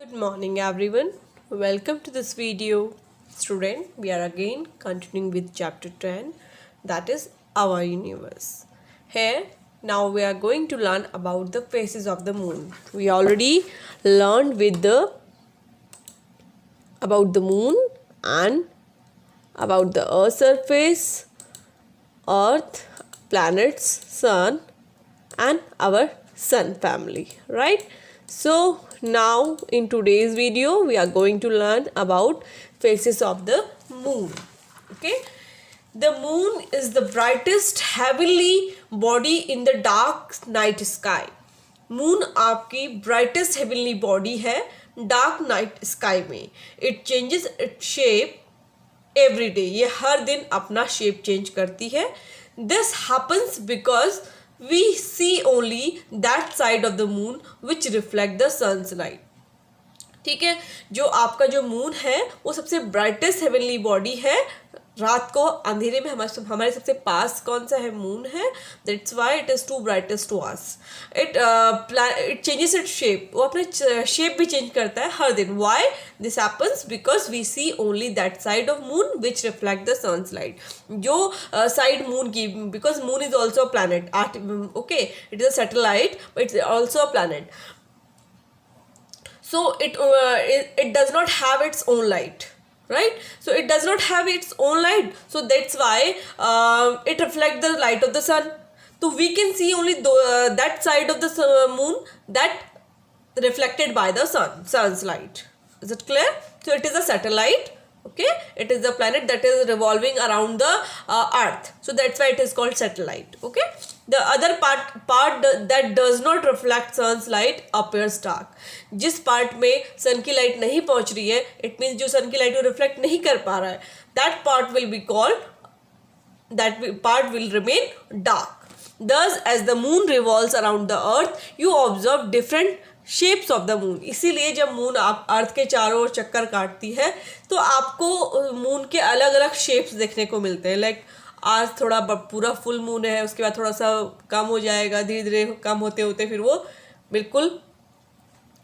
Good morning everyone. Welcome to this video. Student, we are again continuing with chapter 10, that is our universe. Here now we are going to learn about the phases of the moon. We already learned with the about the moon and about the earth surface, earth, planets, sun and our sun family, right? So now in today's video we are going to learn about phases of the moon. Okay, the moon is the brightest heavenly body in the dark night sky. Moon आपकी brightest heavenly body है dark night sky में. It changes it shape every day. ये हर दिन अपना shape change करती है. This happens because we see only that side of the moon which reflect the sun's light. ठीक है, जो आपका जो मून है वो सबसे ब्राइटेस्ट हेवनली बॉडी है. रात को अंधेरे में हमारे सबसे पास कौन सा है? मून है. That's why it is to brightest to us. It changes it shape. वो अपने शेप भी चेंज करता है हर दिन. Why this happens? Because we see only that side of moon which reflect the sun's light. जो side moon की, because moon is also a planet. Okay, it is a satellite but it's also a planet. So it does not have its own light, right? So it does not have its own light, so that's why it reflects the light of the sun. So we can see only that side of the moon that reflected by the sun's light. Is it clear? So it is a satellite. Okay, it is a planet that is revolving around the earth, so that's why it is called satellite. Okay, the other part that does not reflect sun's light appears dark. जिस part में सन की light नहीं पहुंच रही है, it means जो सन की light को रिफ्लेक्ट नहीं कर पा रहा है, that part will be called, that part will remain dark. Thus as the moon revolves around the earth, you observe different shapes of the moon. इसीलिए जब मून आप अर्थ के चारों ओर चक्कर काटती है तो आपको मून के अलग अलग शेप्स देखने को मिलते हैं. लाइक आज थोड़ा पूरा फुल मून है, उसके बाद थोड़ा सा कम हो जाएगा, धीरे धीरे कम होते होते फिर वो बिल्कुल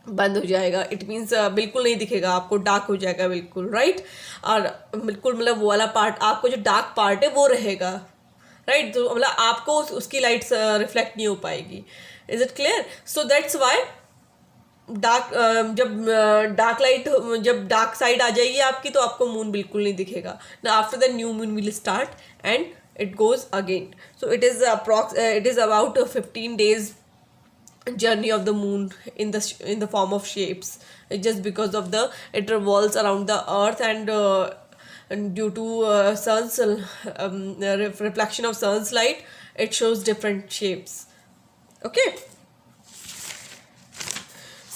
बंद हो जाएगा. इट मीन्स बिल्कुल नहीं दिखेगा आपको, डार्क हो जाएगा बिल्कुल, राइट? और बिल्कुल मतलब वो वाला पार्ट, आपको जो डार्क पार्ट है वो रहेगा, राइट? तो मतलब आपको उसकी लाइट रिफ्लेक्ट नहीं हो पाएगी. Is it clear? So that's why dark, जब डार्क लाइट, जब डार्क साइड आ जाएगी आपकी तो आपको मून बिल्कुल नहीं दिखेगा. ना after the new moon will start and it goes again. So it is about 15 days journey of the moon in the form of shapes, just because of it revolves around the earth and due to sun's reflection of sun's light, it shows different shapes. Okay,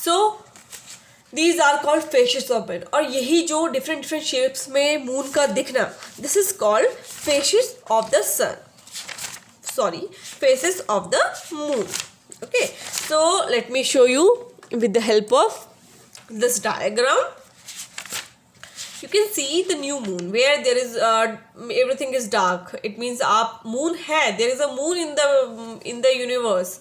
so these are called phases of moon. और यही जो different shapes में moon का दिखना, this is called phases of the sun, sorry, phases of the moon. Okay, so let me show you with the help of this diagram. You can see the new moon where there is everything is dark. It means आप moon है, there is a moon in the universe.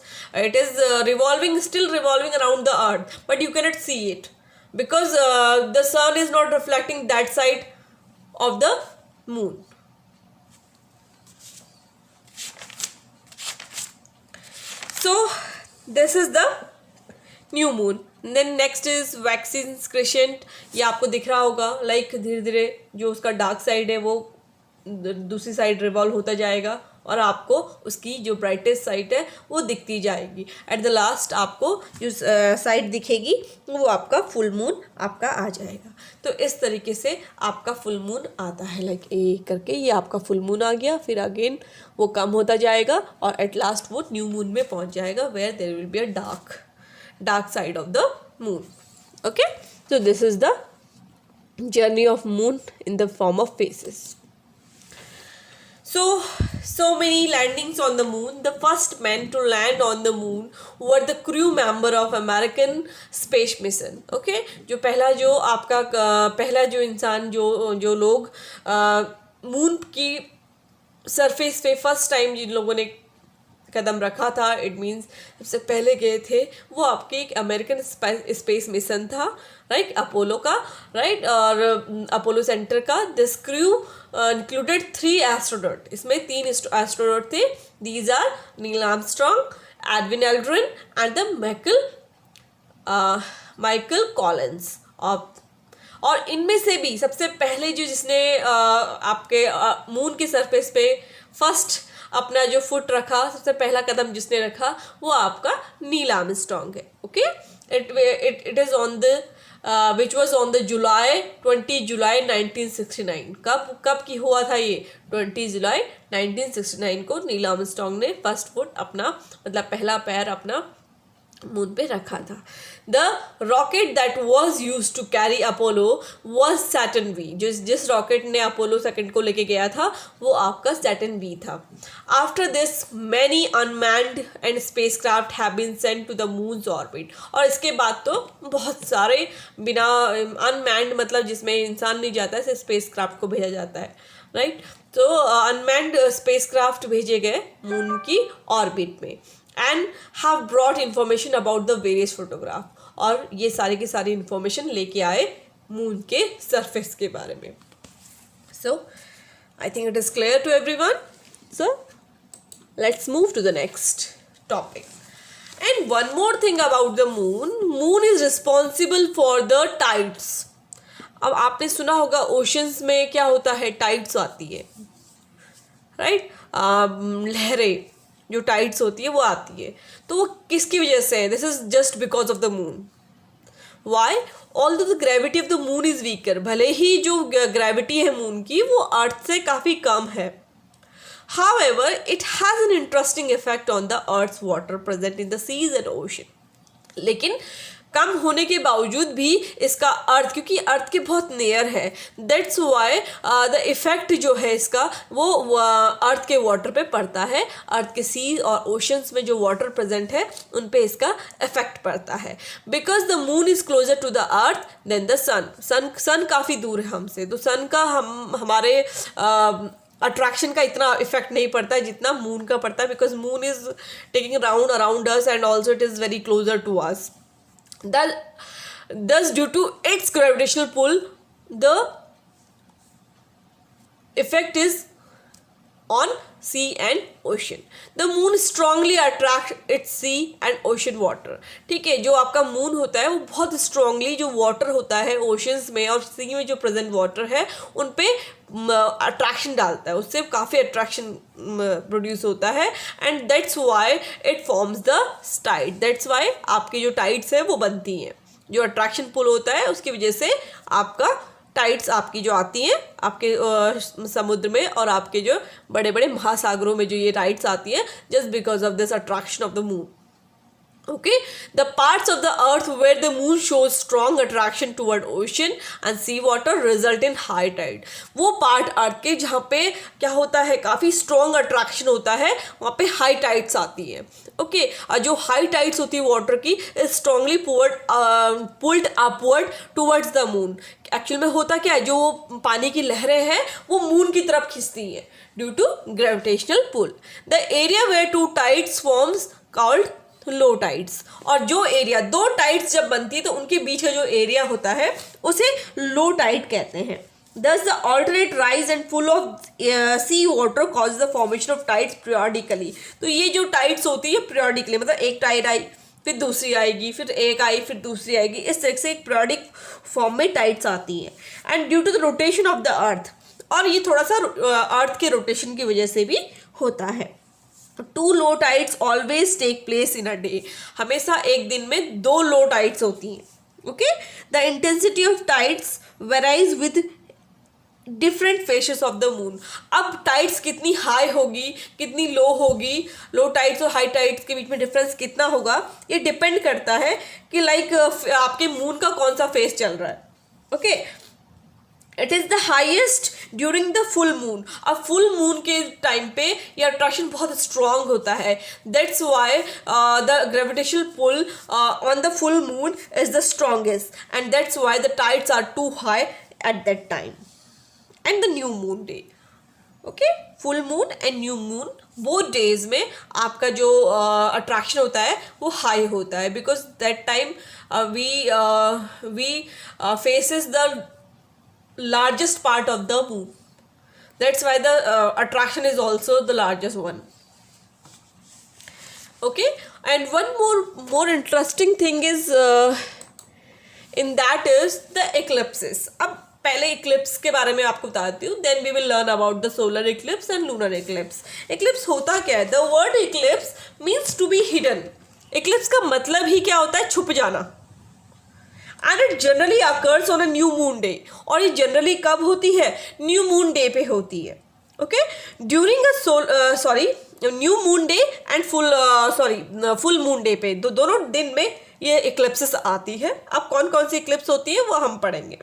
It is still revolving around the earth, but you cannot see it because the sun is not reflecting that side of the moon. So this is the new moon. Then next is waxing crescent. ये आपको दिख रहा होगा, like धीरे धीरे जो उसका dark side है वो दूसरी साइड रिवॉल्व होता जाएगा और आपको उसकी जो ब्राइटेस्ट साइड है वो दिखती जाएगी. एट द लास्ट आपको जो साइड दिखेगी वो आपका फुल मून आपका आ जाएगा. तो इस तरीके से आपका फुल मून आता है, लाइक ए करके ये आपका फुल मून आ गया. फिर अगेन वो कम होता जाएगा और एट लास्ट वो न्यू मून में पहुंच जाएगा where there will be a dark side of the moon. Okay, so this is the journey of moon in the form of phases. So many landings on the moon. The first men to land on the moon were the crew member of American space mission. Okay, जो पहला जो इंसान जो लोग moon की surface पे first time जिन लोगों ने कदम रखा था, इट मीन्स सबसे पहले गए थे वो आपके एक अमेरिकन स्पेस मिशन था, राइट, अपोलो का, राइट, और अपोलो सेंटर का। दिस क्रू इंक्लूडेड 3 एस्ट्रोनॉट, इसमें 3 एस्ट्रोनॉट थे। These are Neil Armstrong, Edwin Aldrin and the Michael Collins. और इनमें से भी सबसे पहले जो जिसने आपके मून की सरफेस पे फर्स्ट अपना जो फुट रखा, सबसे पहला कदम जिसने रखा, वो आपका नील आर्मस्ट्रॉन्ग है। Okay, it is on the which was on the 20 जुलाई 1969। कब की हुआ था ये? 20 जुलाई 1969 को नील आर्मस्ट्रॉन्ग ने फर्स्ट फुट अपना, मतलब पहला पैर अपना मून पे रखा था। The rocket that was use to carry Apollo was Saturn V. जिस रॉकेट ने अपोलो सेकंड को लेके गया था वो आपका सैटर्न वी था। After this many unmanned and spacecraft have been sent to the moon's orbit. और इसके बाद तो बहुत सारे बिना अनमैन्ड, मतलब जिसमें इंसान नहीं जाता है, स्पेस क्राफ्ट को भेजा जाता है, राइट। तो अनमैन्ड स्पेस क्राफ्ट भेजे गए मून की ऑर्बिट में and have brought information about the various photograph. और ये सारी की सारी इंफॉर्मेशन लेके आए मून के सरफेस के बारे में। So I think it is clear to everyone. So let's move to the next topic. And one more thing about the moon is responsible for the tides. अब आपने सुना होगा ओशंस में क्या होता है, टाइड्स आती है, राइट, लहरें जो टाइड्स होती है वो आती है। तो वो किसकी वजह से है? This is just because of the moon. Why? Although the gravity of the moon is weaker, भले ही जो ग्रेविटी है मून की वो अर्थ से काफ़ी कम है। However, it has an interesting effect on the Earth's water present in the seas and ocean. लेकिन कम होने के बावजूद भी इसका अर्थ, क्योंकि अर्थ के बहुत नियर है, दैट्स वाई द इफेक्ट जो है इसका वो अर्थ के वाटर पे पड़ता है। अर्थ के सी और ओशंस में जो वाटर प्रेजेंट है उन पे इसका इफेक्ट पड़ता है। Because the moon is closer to the earth than the sun काफ़ी दूर है हमसे, तो सन का हमारे अट्रैक्शन का इतना इफेक्ट नहीं पड़ता है जितना मून का पड़ता है, because moon is taking round around us and also it is very closer to us. Thus, due to its gravitational pull, the effect is on sea and ocean. The moon strongly attracts its sea and ocean water. ठीक है, जो आपका moon होता है वो बहुत strongly जो water होता है ओशंस में और सी में जो प्रेजेंट वाटर है उन पे अट्रैक्शन डालता है, उससे काफ़ी अट्रैक्शन प्रोड्यूस होता है and that's why it forms the tide. That's why आपकी जो टाइड्स है वो बनती हैं, जो अट्रैक्शन पुल होता है उसकी वजह से आपका टाइड्स आपकी जो आती हैं आपके समुद्र में और आपके जो बड़े बड़े महासागरों में जो ये टाइड्स आती हैं just because of this attraction of the moon. Okay, the parts of the earth where the moon shows strong attraction toward ocean and sea water result in high tide. वो पार्ट अर्थ के जहाँ पे क्या होता है काफ़ी स्ट्रॉन्ग अट्रैक्शन होता है वहाँ पे हाई टाइड्स आती हैं। ओके, और जो हाई टाइड्स होती है वाटर की strongly pulled upward towards the moon. Actual में होता क्या है, जो पानी की लहरें हैं वो मून की तरफ खींचती हैं due to gravitational pull. The area where two tides forms called low tides. और जो एरिया दो टाइड्स जब बनती है तो उनके बीच का जो एरिया होता है उसे लो टाइड कहते हैं। Thus the alternate rise and full of sea water causes the formation of tides periodically. तो ये जो टाइड्स होती है periodically, मतलब एक टाइड आई फिर दूसरी आएगी, फिर एक आई फिर दूसरी आएगी, इस तरह से एक periodic फॉर्म में टाइड्स आती हैं। And due to the rotation of the earth, और ये थोड़ा सा अर्थ के रोटेशन की वजह से भी होता है। Two low tides always take place in a day, हमेशा एक दिन में 2 लो टाइड्स होती हैं। Okay, the intensity of tides varies with different phases of the moon. अब टाइड्स कितनी हाई होगी कितनी लो होगी, लो टाइड्स और हाई टाइड्स के बीच में डिफरेंस कितना होगा, ये डिपेंड करता है कि लाइक आपके मून का कौन सा फेस चल रहा है। Okay, it is the highest during the full moon. अब फुल मून के टाइम पे ये अट्रैक्शन बहुत स्ट्रॉन्ग होता है, that's why the gravitational pull on the full moon is the strongest and that's why the tides are too high at that time and the new moon day. Okay, full moon and new moon वो days में आपका जो attraction होता है वो high होता है, because that time we faces the largest part of the moon. That's why the attraction is also the largest one. Okay, and one more interesting thing is in that is the eclipses. अब पहले eclipse के बारे में आपको बताती हूँ, then we will learn about the solar eclipse and lunar eclipse. Eclipse होता क्या है? The word eclipse means to be hidden. Eclipse का मतलब ही क्या होता है? छुप जाना. And it generally occurs on a new moon day. और ये जनरली कब होती है? न्यू मून डे पे होती है. Okay, during new moon day and full moon day पे, दोनों दिन में ये इक्लिप्सेस आती है. अब कौन कौन सी इक्लिप्स होती है वो हम पढ़ेंगे.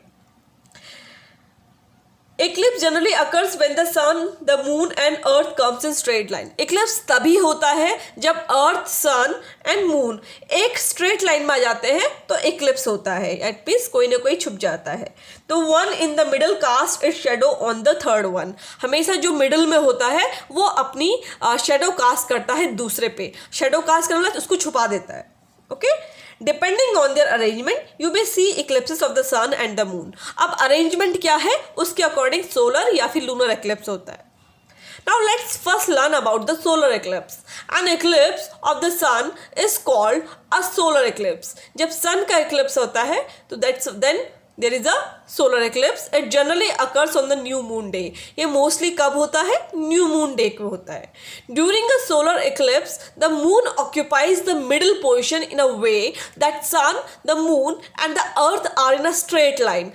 Eclipse generally occurs when the sun, the moon and earth comes in straight line. Eclipse तभी होता है जब अर्थ, सन एंड मून एक स्ट्रेट लाइन में आ जाते हैं तो eclipse होता है. एट मीन्स कोई ना कोई छुप जाता है. तो one in the middle cast is shadow on the third one. हमेशा जो मिडल में होता है वो अपनी शेडो कास्ट करता है दूसरे पे. शेडो कास्ट करना उसको छुपा देता है. Okay, depending on their arrangement you may see eclipses of the sun and the moon. अब अरेंजमेंट क्या है उसके अकॉर्डिंग सोलर या फिर लूनर एक्लिप्स होता है. Now let's first learn about the solar eclipse. An eclipse of the sun is called a solar eclipse. जब sun का एक्लिप्स होता है तो that's then there is a solar eclipse. It generally occurs on the new moon day. ये mostly कब होता है? New moon day को होता है. During a solar eclipse, the moon occupies the middle position in a way that sun, the moon and the earth are in a straight line.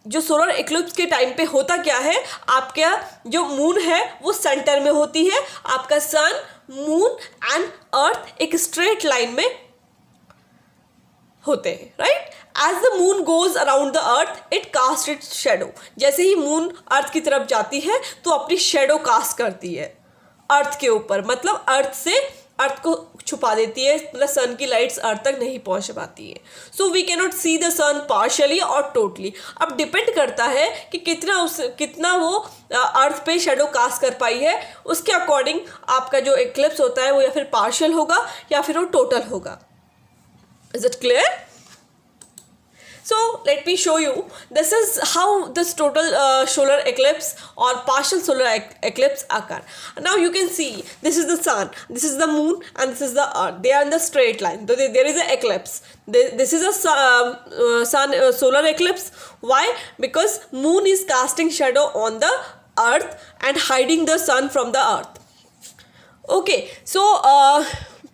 जो solar eclipse के time पे होता क्या है? आपका जो मून है वो सेंटर में होती है, आपका सन, मून एंड अर्थ एक स्ट्रेट लाइन में होते हैं. Right, as the moon goes around the earth it cast its shadow. जैसे ही मून अर्थ की तरफ जाती है तो अपनी शेडो कास्ट करती है अर्थ के ऊपर. मतलब अर्थ से अर्थ को छुपा देती है, मतलब सन की लाइट्स अर्थ तक नहीं पहुंच पाती है. So we can not see the sun partially और टोटली. अब डिपेंड करता है कि कितना वो अर्थ पे शेडो कास्ट कर पाई है. उसके अकॉर्डिंग आपका जो एक्लिप्स होता है वो या फिर पार्शियल होगा या फिर वो टोटल होगा. Is it clear? So let me show you. This is how this total solar eclipse or partial solar eclipse occur. Now you can see this is the sun, this is the moon and this is the earth. They are in the straight line. So there is an eclipse. This is a sun solar eclipse. Why? Because moon is casting shadow on the earth and hiding the sun from the earth. Okay, so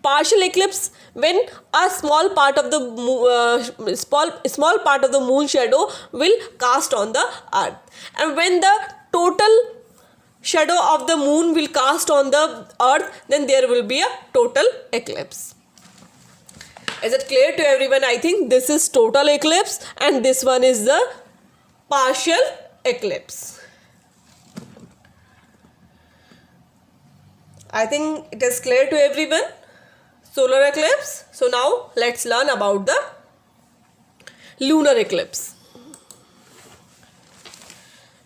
partial eclipse when a small part of the moon shadow will cast on the earth, and when the total shadow of the moon will cast on the earth, then there will be a total eclipse. Is it clear to everyone? I think this is total eclipse and this one is the partial eclipse. I think it is clear to everyone. Solar eclipse. So now let's learn about the lunar eclipse.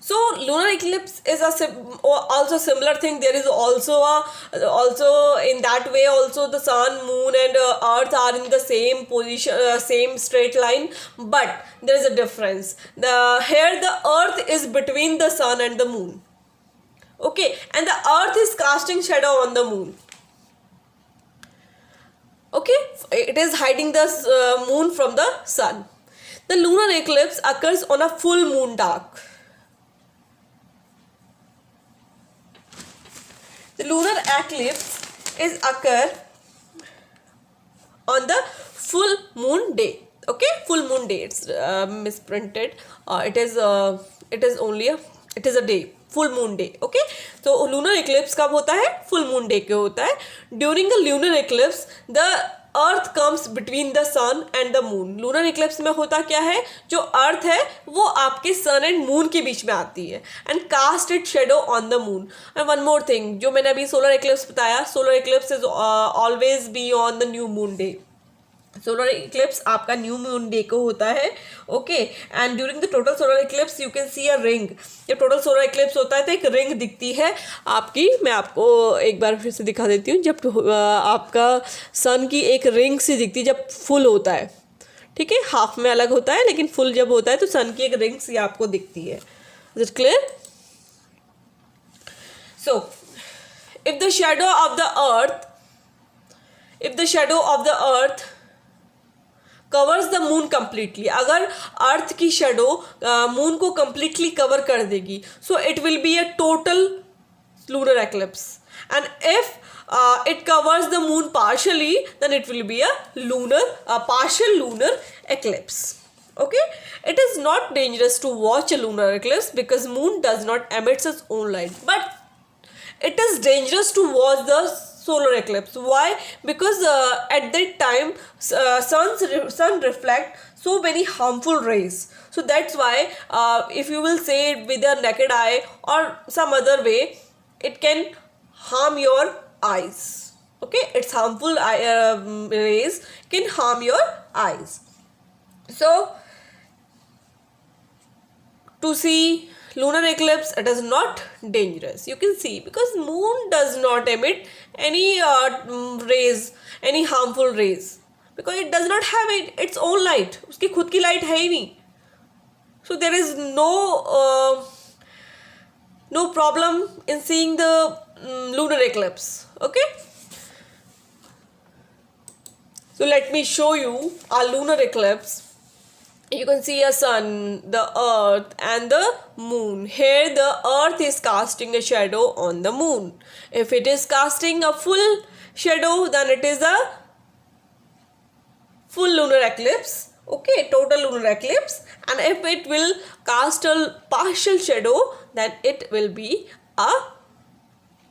So lunar eclipse is also similar thing. There is also in that way also the sun, moon and earth are in the same position, same straight line, but there is a difference. Here the earth is between the sun and the moon. Okay, and the earth is casting shadow on the moon. Okay, it is hiding the moon from the sun. The lunar eclipse occurs on a full moon dark. The lunar eclipse is occur on the full moon day. Okay, full moon day. It's misprinted. It is a day. Full moon day. Okay, तो lunar eclipse कब होता है? Full moon day के होता है. During the lunar eclipse the earth comes between the sun and the moon. Lunar eclipse में होता क्या है? जो अर्थ है वो आपके सन एंड मून के बीच में आती है and cast it shadow on the moon. And one more thing, जो मैंने अभी सोलर इक्लिप्स बताया, solar eclipse is always be on the new moon day. Solar eclipse आपका न्यू मून डे को होता है. Okay, and during the total solar eclipse you can see a ring. जब total solar eclipse होता है तो एक रिंग दिखती है आपकी. मैं आपको एक बार फिर से दिखा देती हूँ. जब आपका सन की एक रिंग सी दिखती है जब फुल होता है, ठीक है, हाफ में अलग होता है लेकिन फुल जब होता है तो सन की एक रिंग सी आपको दिखती है. Is it clear? So if the shadow of the earth covers the moon completely, अगर अर्थ की शेडो मून को कम्प्लीटली कवर कर देगी, so it will be a total lunar eclipse. And if it covers the moon partially, then it will be a partial lunar eclipse. Okay, it is not dangerous to watch a lunar eclipse because moon does not emit its own light, but it is dangerous to watch the solar eclipse. Why? Because at that time sun reflect so many harmful rays. So that's why if you will say it with a naked eye or some other way, it can harm your eyes. Okay, its harmful rays can harm your eyes. So to see lunar eclipse, it is not dangerous. You can see because moon does not emit any rays, any harmful rays, because it does not have its own light. उसकी खुद की light है ही नहीं. So there is no problem in seeing the lunar eclipse. Okay, so let me show you our lunar eclipse. You can see a sun, the earth and the moon. Here the earth is casting a shadow on the moon. If it is casting a full shadow, then it is a full lunar eclipse. Okay, total lunar eclipse. And if it will cast a partial shadow, then it will be a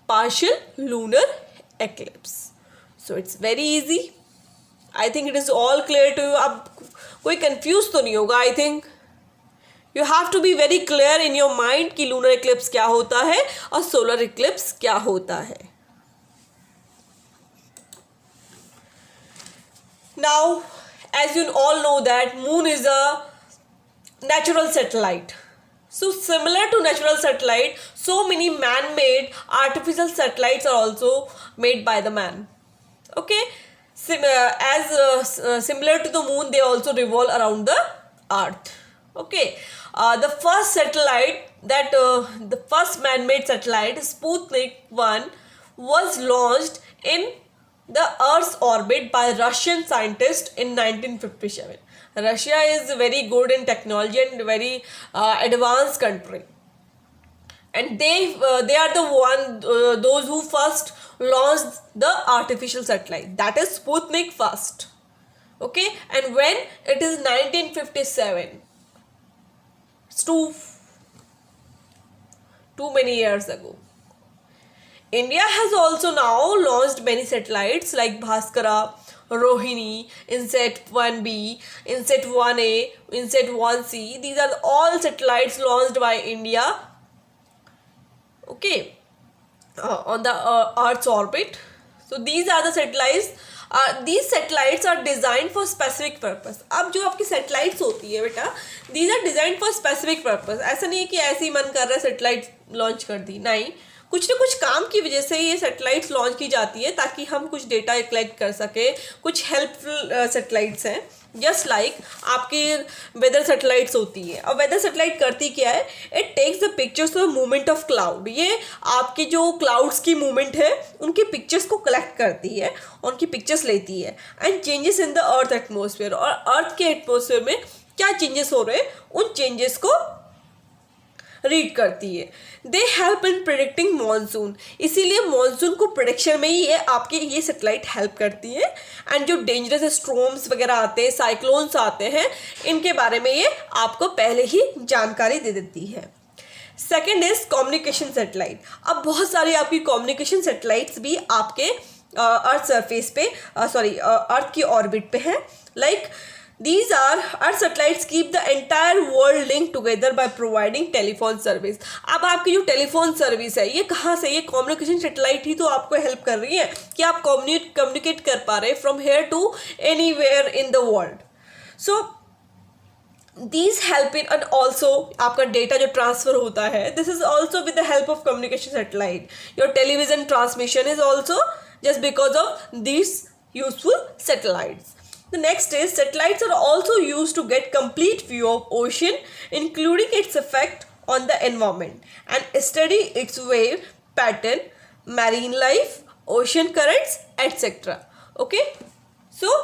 partial lunar eclipse. So it's very easy. I think it is all clear to you. अब कोई confuse तो नहीं होगा. I think you have to be very clear in your mind कि lunar eclipse क्या होता है और सोलर इक्लिप्स क्या होता है. Now as you all know that moon is a natural satellite. So similar to natural satellite, so many man-made artificial satellites are also made by the man. Okay, similar to the moon, they also revolve around the earth. Okay, the first satellite the first man-made satellite, Sputnik 1, was launched in the Earth's orbit by Russian scientists in 1957. Russia is very good in technology and very advanced country, and they are those who first launched the artificial satellite, that is Sputnik first. Okay, and when it is 1957, it's too many years ago. India has also now launched many satellites like Bhaskara, Rohini, INSAT 1B, INSAT 1A, INSAT 1C. These are all satellites launched by India. Okay, on the Earth's orbit. So these are the satellites. These satellites are designed for specific purpose. अब जो आपकी satellites होती है बेटा, these are designed for specific purpose. ऐसा नहीं है कि ऐसे ही मन कर रहा है satellite launch कर दी. नहीं, कुछ ना कुछ काम की वजह से ये सैटेलाइट्स लॉन्च की जाती है ताकि हम कुछ डेटा कलेक्ट कर सके. कुछ हेल्पफुल सैटेलाइट्स हैं, जस्ट लाइक आपकी वेदर सैटेलाइट्स होती है. और वेदर सैटेलाइट करती क्या है? It takes the pictures of movement of cloud. ये आपके जो क्लाउड्स की मूवमेंट है उनकी पिक्चर्स को कलेक्ट करती है, उनकी पिक्चर्स लेती है and changes in the earth atmosphere. और अर्थ के एटमोसफेयर में क्या चेंजेस हो रहे हैं उन चेंजेस को रीड करती है. They help in predicting monsoon. इसीलिए मॉनसून को प्रिडिक्शन में ही ये सैटेलाइट हेल्प करती है. एंड जो डेंजरस स्ट्रॉम्स वगैरह आते हैं, साइक्लोन्स आते हैं, इनके बारे में ये आपको पहले ही जानकारी दे देती है. Second is communication satellite. अब बहुत सारी आपकी कम्युनिकेशन सैटेलाइट्स भी आपके अर्थ सरफेस पे अर्थ की ऑर्बिट पे हैं. Like These are our satellites keep the entire world linked together by providing telephone service. अब आपकी जो टेलीफोन सर्विस है ये कहाँ से, ये कम्युनिकेशन सैटेलाइट ही तो आपको हेल्प कर रही है कि आप कम्युनिकेट कर पा रहे from here to anywhere in the world. So these help in, and also आपका डेटा जो ट्रांसफर होता है, this is also with the help of communication satellite. Your television transmission is also just because of these useful satellites. The next is satellites are also used to get complete view of ocean, including its effect on the environment, and study its wave pattern, marine life, ocean currents, etc. Okay, so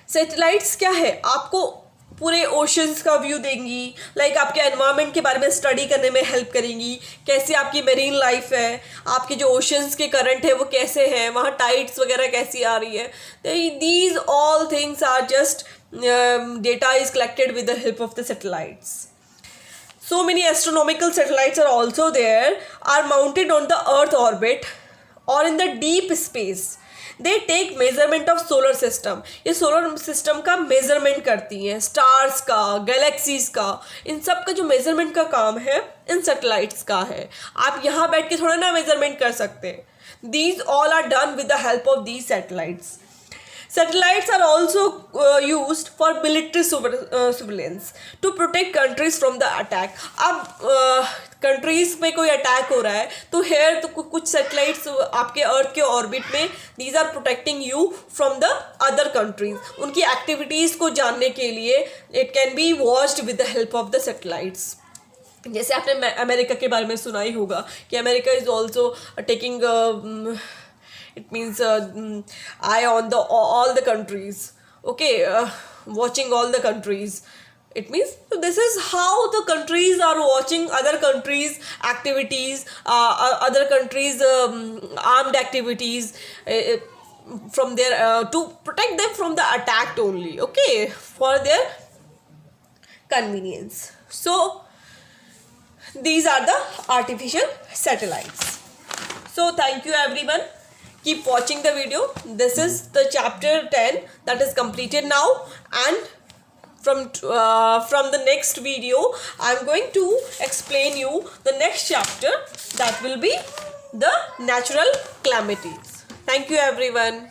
satellites क्या है, आपको पूरे oceans का view देंगी, like आपके environment के बारे में स्टडी करने में हेल्प करेंगी, कैसे आपकी मेरीन लाइफ है, आपके जो ओशंस के करंट है वो कैसे हैं, वहाँ टाइड्स वगैरह कैसी आ रही है. These all things are just data is collected with the help of the satellites. So many astronomical satellites are also there, are mounted on the earth orbit or in the deep space. They take measurement of solar system. ये solar system का measurement करती हैं, stars का, galaxies का, इन सब का जो measurement का काम है इन सैटेलाइट्स का है. आप यहाँ बैठ के थोड़ा ना मेजरमेंट कर सकते. These all are done with the help of these satellites. Satellites are also used for military surveillance to protect countries from the attack. अब कंट्रीज पे कोई अटैक हो रहा है तो हेयर तो कुछ सैटेलाइट्स आपके अर्थ के ऑर्बिट में, these are protecting you from the other countries. उनकी एक्टिविटीज़ को जानने के लिए it can be watched with the help of the satellites. जैसे आपने अमेरिका के बारे में सुना ही होगा कि America is also taking it means eye on the all the countries. Okay, watching all the countries. It means this is how the countries are watching other countries activities, other countries armed activities from their to protect them from the attack only. Okay, for their convenience. So these are the artificial satellites. So thank you everyone. Keep watching the video. This is the chapter 10 that is completed now, and from the next video I'm going to explain you the next chapter that will be the natural calamities. Thank you everyone.